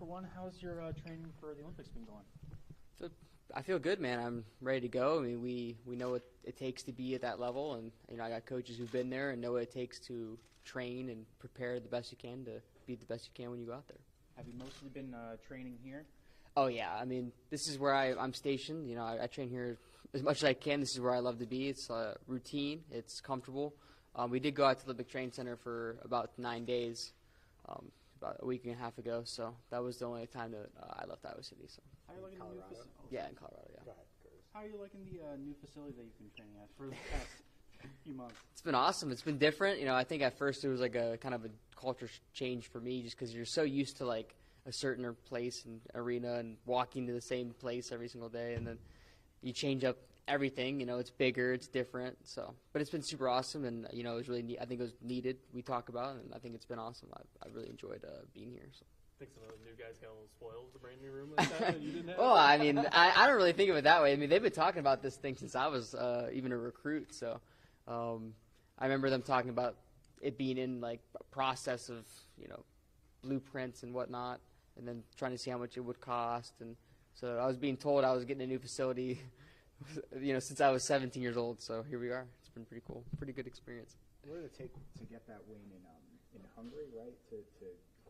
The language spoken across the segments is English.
one, how's your training for the Olympics been going? So I feel good, man. I'm ready to go. I mean, we know what it takes to be at that level, and I got coaches who've been there and know what it takes to train and prepare the best you can to be the best you can when you go out there. Have you mostly been training here? Oh yeah, I mean, this is where I'm stationed. I train here as much as I can. This is where I love to be. It's routine. It's comfortable. We did go out to the Olympic Training Center for about 9 days, about a week and a half ago. So that was the only time that I left Iowa City. So. How are you liking the new facility? Yeah, in Colorado. Yeah. Go ahead, Curtis. How are you liking the new facility that you've been training at for the past few months? It's been awesome. It's been different. I think at first it was like a kind of a culture change for me, just because you're so used to like a certain place and arena and walking to the same place every single day, and then you change up everything. It's bigger, it's different. So, but it's been super awesome, and it was really neat. I think it was needed. We talk about it, and I think it's been awesome. I really enjoyed being here. So. I think some of the new guys got a little spoiled with the brand new room like that you didn't have. Well, I mean, I don't really think of it that way. I mean, they've been talking about this thing since I was even a recruit. So I remember them talking about it being in like a process of blueprints and whatnot, and then trying to see how much it would cost. And so I was being told I was getting a new facility, since I was 17 years old. So here we are. It's been pretty cool, pretty good experience. What did it take to get that win in Hungary, right? To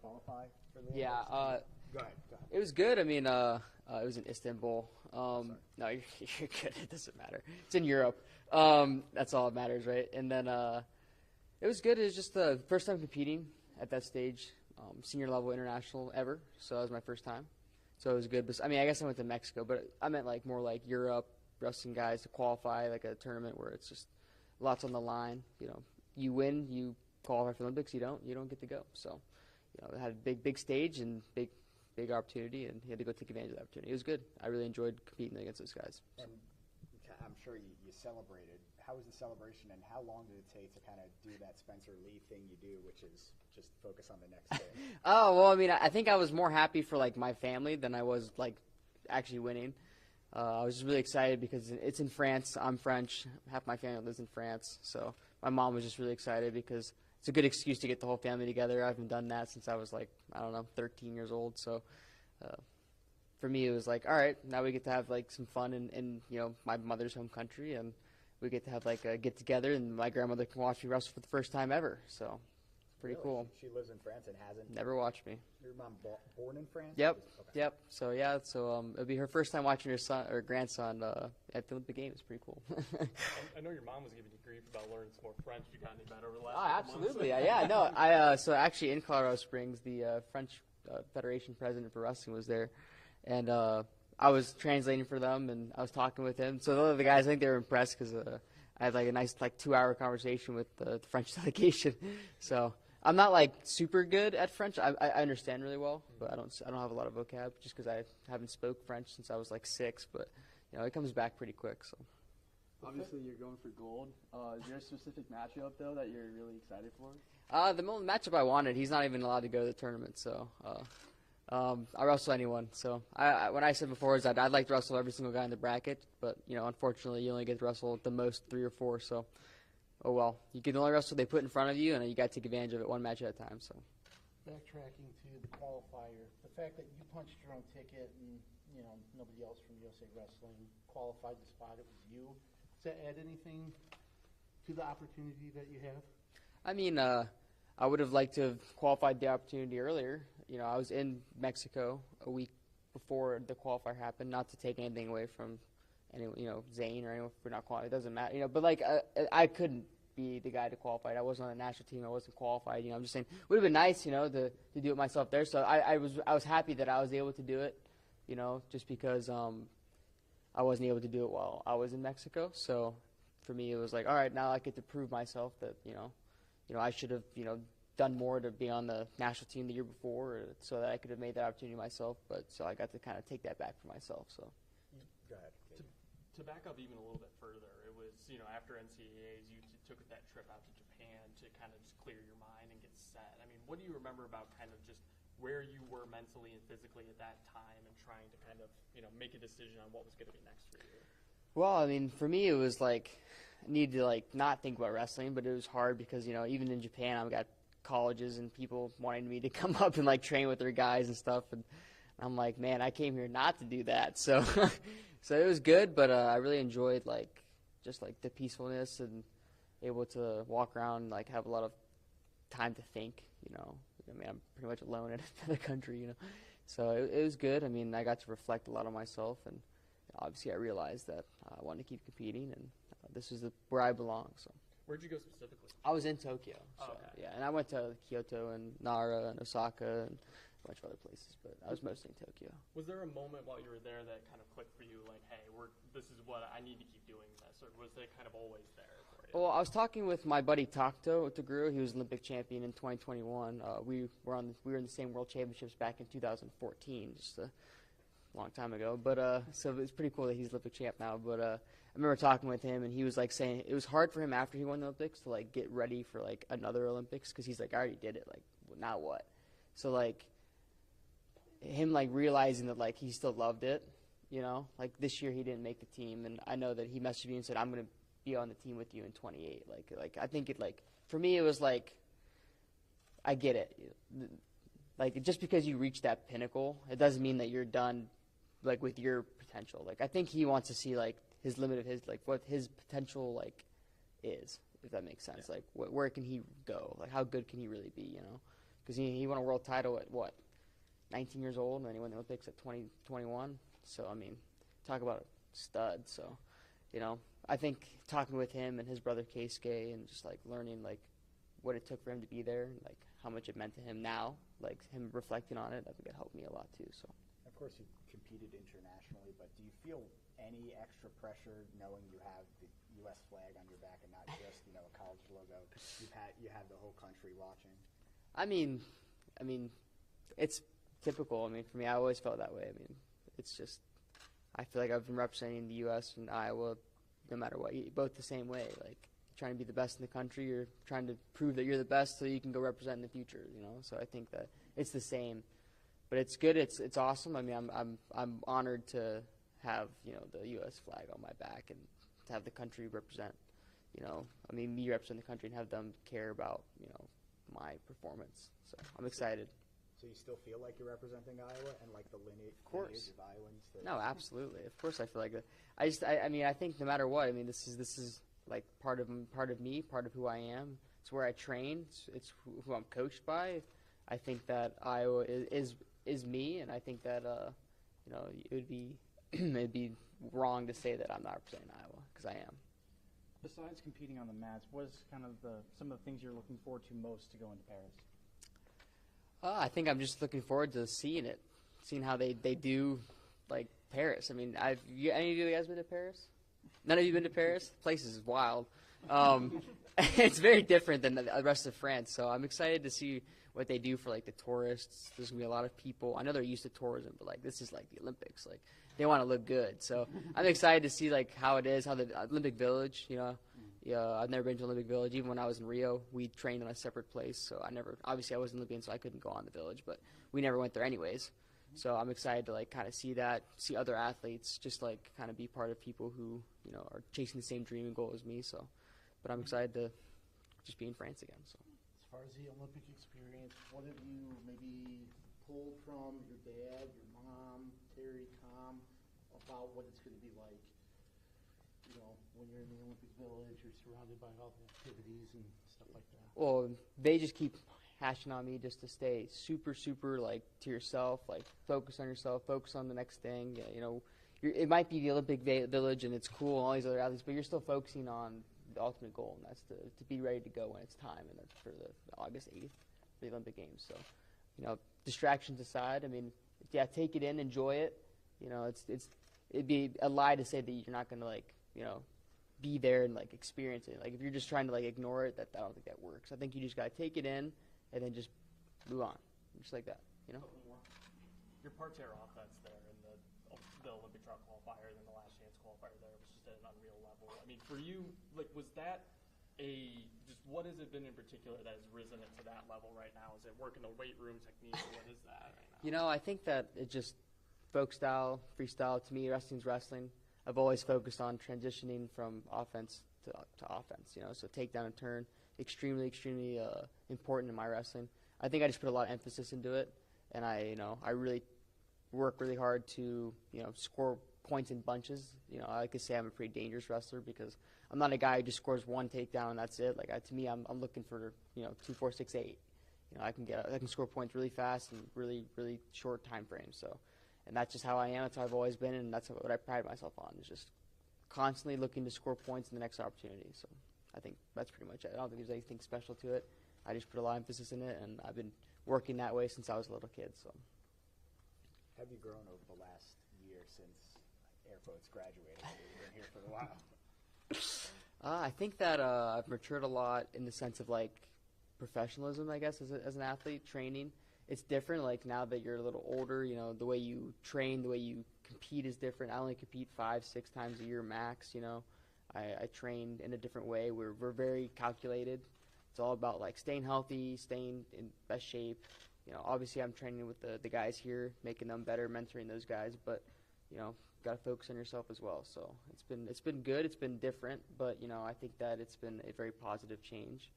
qualify for the Yeah. Go ahead. It was good. I mean, it was in Istanbul. No, you're good. It doesn't matter. It's in Europe. That's all that matters, right? And then it was good. It was just the first time competing at that stage, senior level international ever. So that was my first time. So it was good. But, I mean, I guess I went to Mexico, but I meant like more like Europe, wrestling guys to qualify, like a tournament where it's just lots on the line. You win, you qualify for the Olympics. You don't get to go. So. It had a big stage and big opportunity, and he had to go take advantage of the opportunity. It was good. I really enjoyed competing against those guys. So. And I'm sure you celebrated. How was the celebration, and how long did it take to kind of do that Spencer Lee thing you do, which is just focus on the next thing? Oh, well, I mean, I think I was more happy for, like, my family than I was, like, actually winning. I was just really excited because it's in France. I'm French. Half my family lives in France. So my mom was just really excited because it's a good excuse to get the whole family together. I haven't done that since I was 13 years old. So for me, it was like, all right, now we get to have some fun in my mother's home country, and we get to have a get together, and my grandmother can watch me wrestle for the first time ever. So it's pretty cool. She lives in France and hasn't never watched me. Your mom born in France? Yep. Okay. Yep. So yeah, it'll be her first time watching her son or grandson at the Olympic Games. It's pretty cool. I know your mom was giving you grief about learning some more French. You got any better over the Oh, last couple absolutely. months? Yeah. No, so actually in Colorado Springs, the French Federation president for wrestling was there, and I was translating for them, and I was talking with him. So the other guys, I think they were impressed because I had a nice 2-hour conversation with the French delegation. So. I'm not super good at French. I understand really well, but I don't have a lot of vocab just because I haven't spoke French since I was 6. But it comes back pretty quick. So obviously you're going for gold. Is there a specific matchup though that you're really excited for? The matchup I wanted, he's not even allowed to go to the tournament. So I wrestle anyone. So what I said before is that I'd like to wrestle every single guy in the bracket, but unfortunately you only get to wrestle at the most 3 or 4. So. Oh, well, you can only wrestle what they put in front of you, and you got to take advantage of it one match at a time. So, backtracking to the qualifier, the fact that you punched your own ticket and nobody else from USA Wrestling qualified the spot, it was you. Does that add anything to the opportunity that you have? I mean, I would have liked to have qualified the opportunity earlier. I was in Mexico a week before the qualifier happened, not to take anything away from Zane or anyone for not qualified. It doesn't matter, but I couldn't be the guy to qualify. I wasn't on the national team. I wasn't qualified. I'm just saying it would have been nice, to do it myself there. So I was happy that I was able to do it, just because I wasn't able to do it while I was in Mexico. So for me, it was all right, now I get to prove myself that I should have done more to be on the national team the year before, so that I could have made that opportunity myself. But so I got to kind of take that back for myself. So. Go ahead. To back up even a little bit further, it was, after NCAAs, you took that trip out to Japan to kind of just clear your mind and get set. I mean, what do you remember about kind of just where you were mentally and physically at that time and trying to kind of, make a decision on what was going to be next for you? Well, I mean, for me, it was I needed to not think about wrestling, but it was hard because, even in Japan, I got colleges and people wanting me to come up and like train with their guys and stuff, and I'm like, man, I came here not to do that. So so it was good, but I really enjoyed like just like the peacefulness and able to walk around and like have a lot of time to think, you know. I mean, I'm pretty much alone in the country, you know. So it was good. I mean, I got to reflect a lot on myself, and obviously I realized that I wanted to keep competing, and this is where I belong. So. Where'd you go specifically? I was in Tokyo. So, Oh, okay. yeah, and I went to Kyoto and Nara and Osaka and a bunch of other places, but I was mostly in Tokyo. Was there a moment while you were there that kind of clicked for you, like, hey, this is what I need to keep doing this, or was it kind of always there for you? Well, I was talking with my buddy Takto Taguru. He was Olympic champion in 2021. We were in the same World Championships back in 2014, just a long time ago. But so it's pretty cool that he's Olympic champ now. But I remember talking with him, and he was like saying it was hard for him after he won the Olympics to like get ready for like another Olympics, because he's like, I already did it. Like, now what? So like him like realizing that like he still loved it, you know. Like this year he didn't make the team, and I know that he messaged me and said, I'm gonna be on the team with you in 28. Like I think it, like, for me it was like, I get it. Like, just because you reach that pinnacle, it doesn't mean that you're done, like, with your potential. Like, I think he wants to see like his limit of his, like, what his potential like is, if that makes sense. Yeah. Like, where can he go? Like, how good can he really be? You know, because he won a world title at what, 19 years old, and then he won the Olympics at 21. So I mean, talk about a stud. So, you know, I think talking with him and his brother Keisuke and just like learning like what it took for him to be there, and like how much it meant to him now, like him reflecting on it, I think it helped me a lot too. So. Of course, you competed internationally, but do you feel any extra pressure knowing you have the U.S. flag on your back and not just, you know, a college logo? You have the whole country watching. I mean, it's typical. I mean, for me, I always felt that way. I mean, it's just, I feel like I've been representing the U.S. and Iowa, no matter what, both the same way. Like, trying to be the best in the country, you're trying to prove that you're the best so you can go represent in the future. You know, so I think that it's the same. But it's good. It's awesome. I mean, I'm honored to have, you know, the U.S. flag on my back and to have the country represent. You know, I mean, me represent the country and have them care about, you know, my performance. So I'm excited. So you still feel like you're representing Iowa and like the lineage of Iowans? No, absolutely. Of course, I feel like that. I mean, I think no matter what, I mean, this is like part of me, part of who I am. It's where I train. It's who I'm coached by. I think that Iowa is me, and I think that you know, it would be it'd be wrong to say that I'm not representing Iowa, because I am. Besides competing on the mats, what is kind of some of the things you're looking forward to most to going to Paris? I think I'm just looking forward to seeing it, seeing how they do, like, Paris. I mean, any of you guys been to Paris? None of you been to Paris? The place is wild. It's very different than the rest of France, so I'm excited to see what they do for like the tourists. There's gonna be a lot of people. I know they're used to tourism, but like this is like the Olympics. Like they want to look good, so I'm excited to see like how it is, how the Olympic Village. You know, yeah, I've never been to Olympic Village. Even when I was in Rio, we trained in a separate place, so obviously I wasn't Olympian, so I couldn't go on the village, but we never went there anyways. So I'm excited to like kind of see that, see other athletes, just like kind of be part of people who, you know, are chasing the same dream and goal as me. So, but I'm excited to just be in France again. So. As far as the Olympic experience, what have you maybe pulled from your dad, your mom, Terry, Tom, about what it's going to be like, you know, when you're in the Olympic Village, you're surrounded by all the activities and stuff like that? Well, they just keep hashing on me just to stay super, super, like, to yourself, like, focus on yourself, focus on the next thing. You know, it might be the Olympic Village and it's cool and all these other athletes, but you're still focusing on the ultimate goal, and that's to be ready to go when it's time, and that's for the August 8th, for the Olympic Games. So, you know, distractions aside, I mean, yeah, take it in, enjoy it. You know, it'd be a lie to say that you're not going to, like, you know, be there and, like, experience it. Like, if you're just trying to, like, ignore it, I don't think that works. I think you just got to take it in and then just move on, just like that, you know? Your parterre offense there in the Olympic drop qualifier and then the last chance qualifier there was just at an unreal level. I mean, for you, like, was that just what has it been in particular that has risen it to that level right now? Is it work in the weight room technique, or what is that right now? You know, I think that it just folk style, freestyle. To me, wrestling's wrestling. I've always focused on transitioning from offense to offense, you know, so take down and turn, extremely, extremely important in my wrestling. I think I just put a lot of emphasis into it, and I really work really hard to, score points in bunches. I like to say I'm a pretty dangerous wrestler because I'm not a guy who just scores one takedown and that's it. Like to me, I'm looking for 2, 4, 6, 8. I can score points really fast in really, really short time frames. So, and that's just how I am. That's how I've always been, and that's what I pride myself on. Is just constantly looking to score points in the next opportunity. So, I think that's pretty much it. I don't think there's anything special to it. I just put a lot of emphasis in it, and I've been working that way since I was a little kid. So, Have you grown over the last year since air quotes graduated? You've been here for a while. I think that I've matured a lot in the sense of like professionalism, I guess, as an athlete, training. It's different, like now that you're a little older, the way you train, the way you compete is different. I only compete 5, 6 times a year max, I train in a different way. We're very calculated. It's all about like staying healthy, staying in best shape. Obviously I'm training with the guys here, making them better, mentoring those guys, but, got to focus on yourself as well. So it's been good. It's been different, but, I think that it's been a very positive change.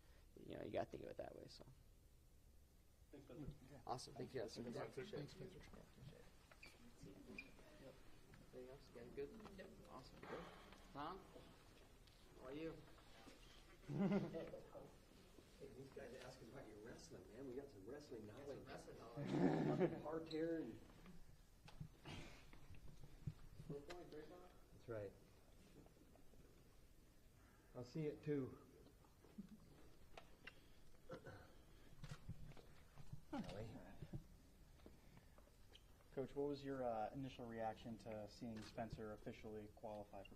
You got to think of it that way, so. Thanks, Spencer. Awesome. Thank you guys. Thanks, Spencer. Anything else? You guys good? Yep. Awesome. Good. Tom? How are you? Hey, these guys asking about your wrestling, man. We got some wrestling knowledge. Hardtair and... That's right. I'll see it too. Coach, what was your initial reaction to seeing Spencer officially qualify for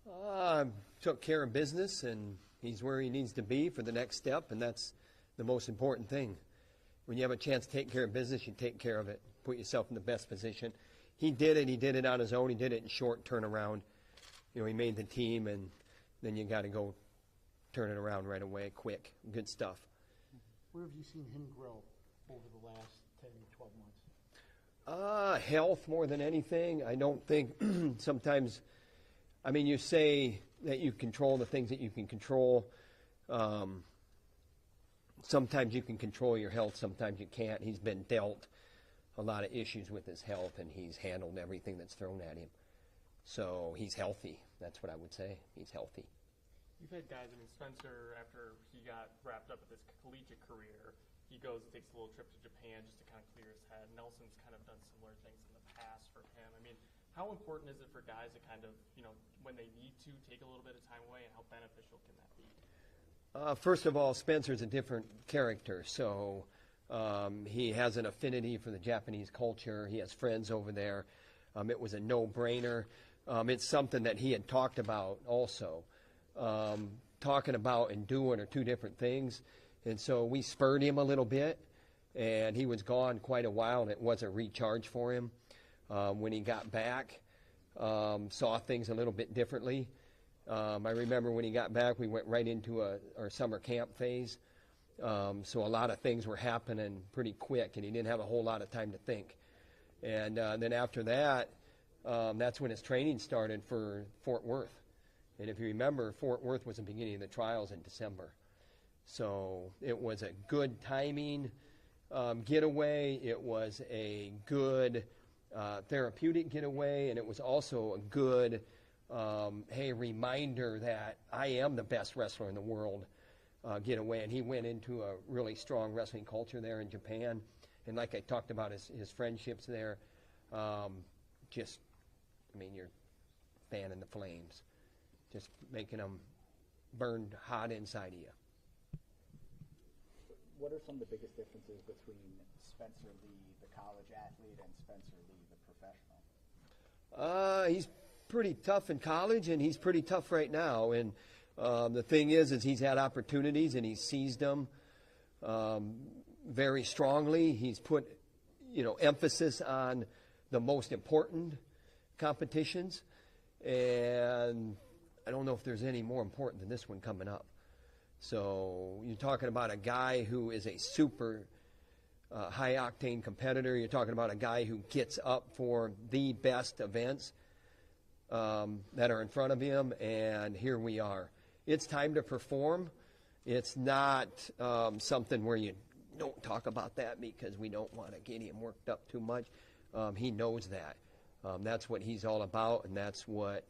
Paris? Took care of business, and he's where he needs to be for the next step, and that's the most important thing. When you have a chance to take care of business, you take care of it. Put yourself in the best position. He did it. He did it on his own. He did it in short turnaround. He made the team, and then you got to go turn it around right away, quick. Good stuff. Where have you seen him grow over the last 10 to 12 months? Health more than anything. I don't think sometimes, you say that you control the things that you can control. Sometimes you can control your health, sometimes you can't. He's been dealt a lot of issues with his health, and he's handled everything that's thrown at him. So he's healthy. That's what I would say. He's healthy. You've had guys, Spencer, after he got wrapped up with his collegiate career, he goes and takes a little trip to Japan just to kind of clear his head. Nelson's kind of done similar things in the past for him. How important is it for guys to kind of, when they need to, take a little bit of time away, and how beneficial can that be? First of all, Spencer's a different character, so he has an affinity for the Japanese culture. He has friends over there. It was a no-brainer. It's something that he had talked about also. Talking about and doing are two different things. And so we spurred him a little bit, and he was gone quite a while, and it was a recharge for him. When he got back, saw things a little bit differently. I remember when he got back, we went right into our summer camp phase. So a lot of things were happening pretty quick, and he didn't have a whole lot of time to think. And then after that, that's when his training started for Fort Worth. And if you remember, Fort Worth was the beginning of the trials in December. So it was a good timing getaway. It was a good therapeutic getaway, and it was also a good reminder that I am the best wrestler in the world getaway. And he went into a really strong wrestling culture there in Japan. And like I talked about his friendships there, you're fanning the flames, just making them burn hot inside of you. What are some of the biggest differences between Spencer Lee, the college athlete, and Spencer Lee, the professional? He's pretty tough in college, and he's pretty tough right now. And the thing is he's had opportunities, and he's seized them very strongly. He's put, emphasis on the most important competitions, and I don't know if there's any more important than this one coming up. So you're talking about a guy who is a super high-octane competitor. You're talking about a guy who gets up for the best events that are in front of him, and here we are. It's time to perform, It's not something where you don't talk about that because we don't want to get him worked up too much. He knows that. That's what he's all about, and that's what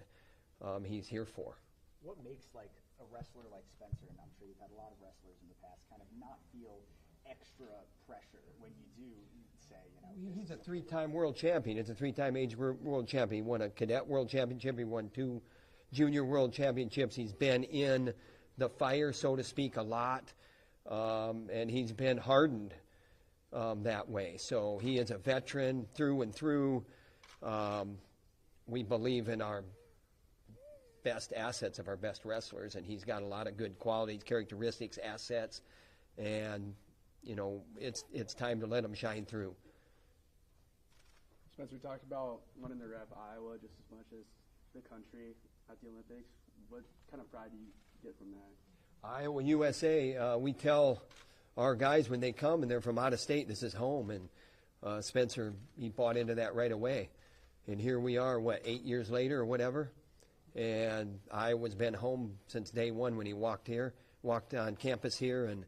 he's here for. What makes like a wrestler like Spencer, and I'm sure you've had a lot of wrestlers in the past, kind of not feel extra pressure when you do say, He's a three-time world champion. It's a three-time age world champion. He won a cadet world championship. He won 2 junior world championships. He's been in the fire, so to speak, a lot, and he's been hardened that way. So he is a veteran through and through. We believe in our best assets of our best wrestlers, and he's got a lot of good qualities, characteristics, assets, and it's time to let him shine through. Spencer, we talked about wanting to rep Iowa just as much as the country at the Olympics. What kind of pride do you get from that? Iowa, USA, we tell our guys when they come and they're from out of state, this is home, and Spencer, he bought into that right away. And here we are, 8 years later or whatever, and Iowa's been home since day one when he walked on campus here, and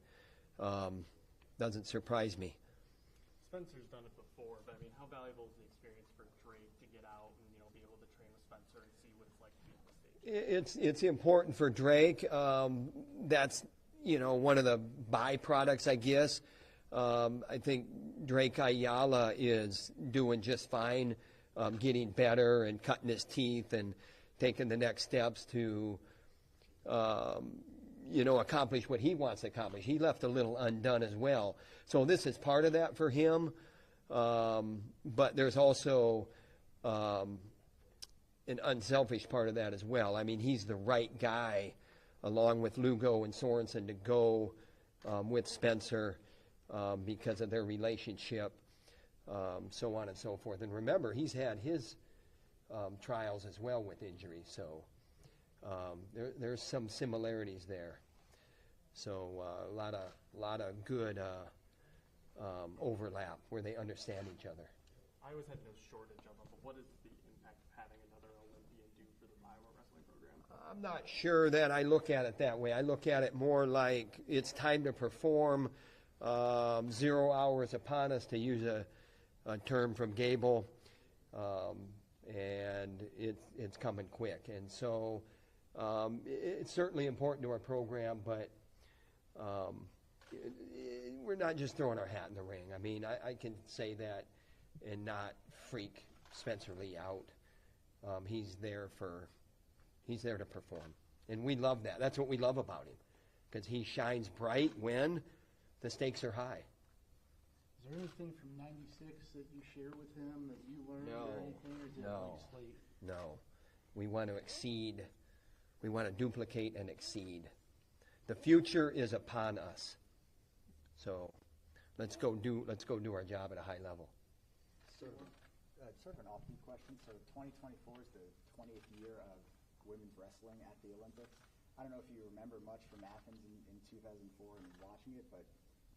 doesn't surprise me. Spencer's done it before, but I mean, how valuable is the experience for Drake to get out and be able to train with Spencer and see what it's like to be on the stage? It's important for Drake. That's one of the byproducts, I guess. I think Drake Ayala is doing just fine, getting better and cutting his teeth and taking the next steps to accomplish what he wants to accomplish. He left a little undone as well. So this is part of that for him. But there's also an unselfish part of that as well. I mean, he's the right guy, along with Lugo and Sorensen, to go with Spencer because of their relationship, so on and so forth. And remember, he's had his trials as well with injury, so there's some similarities there. So a lot of good overlap where they understand each other. I always had no shortage of them, but what is the impact of having another Olympian do for the Iowa wrestling program? I'm not sure that I look at it that way. I look at it more like it's time to perform. 0 hours upon us, to use a term from Gable, and it's coming quick. And so it's certainly important to our program, but we're not just throwing our hat in the ring. I mean, I can say that and not freak Spencer Lee out. He's there to perform, and we love that. That's what we love about him, because he shines bright when the stakes are high. Is there anything from '96 that you share with him that you learned No. or anything, or is it No. like slate? No. We want to exceed. We want to duplicate and exceed. The future is upon us. So let's go do our job at a high level. So, sort of an offbeat question. So 2024 is the 20th year of women's wrestling at the Olympics. I don't know if you remember much from Athens in 2004 and watching it, but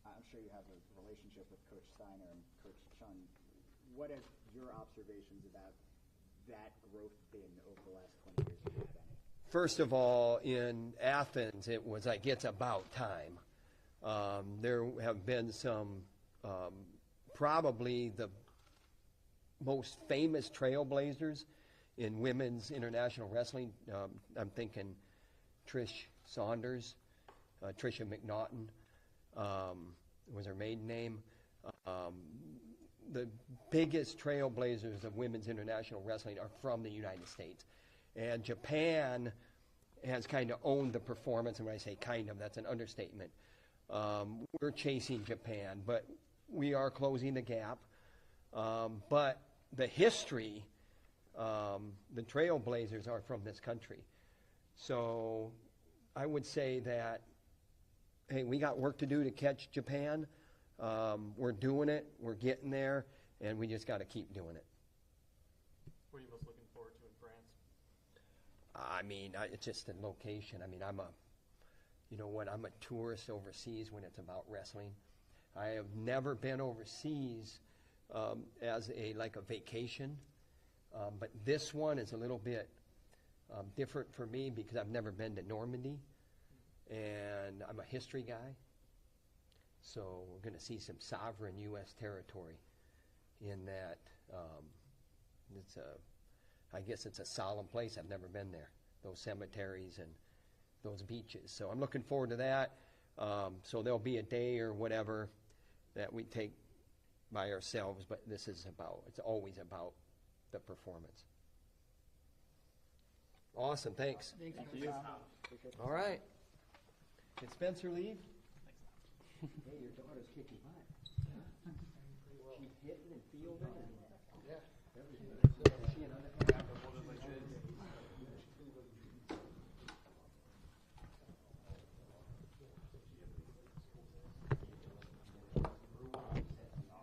I'm sure you have a relationship with Coach Steiner and Coach Chun. What have your observations about that growth been over the last 20 years, if you have any? First of all, in Athens, it was like it's about time. There have been some, probably the most famous trailblazers in women's international wrestling. I'm thinking Trish Saunders, Tricia McNaughton was her maiden name. The biggest trailblazers of women's international wrestling are from the United States. And Japan has kind of owned the performance, and when I say kind of, that's an understatement. We're chasing Japan, but we are closing the gap. But the history, the trailblazers are from this country. So I would say that, hey, we got work to do to catch Japan. We're doing it. We're getting there, and we just got to keep doing it. What are you most looking forward to in France? I mean, it's just the location. I mean, I'm a tourist overseas when it's about wrestling. I have never been overseas as a vacation, but this one is a little bit different for me because I've never been to Normandy, and I'm a history guy. So we're going to see some sovereign U.S. territory in that. I guess it's a solemn place. I've never been there. Those cemeteries and those beaches. So I'm looking forward to that. So there'll be a day or whatever that we take by ourselves, but it's always about the performance. Awesome, thanks. Thank you. All right. Did Spencer leave? Hey, your daughter's kicking butt. She's hitting and fielding. Yeah.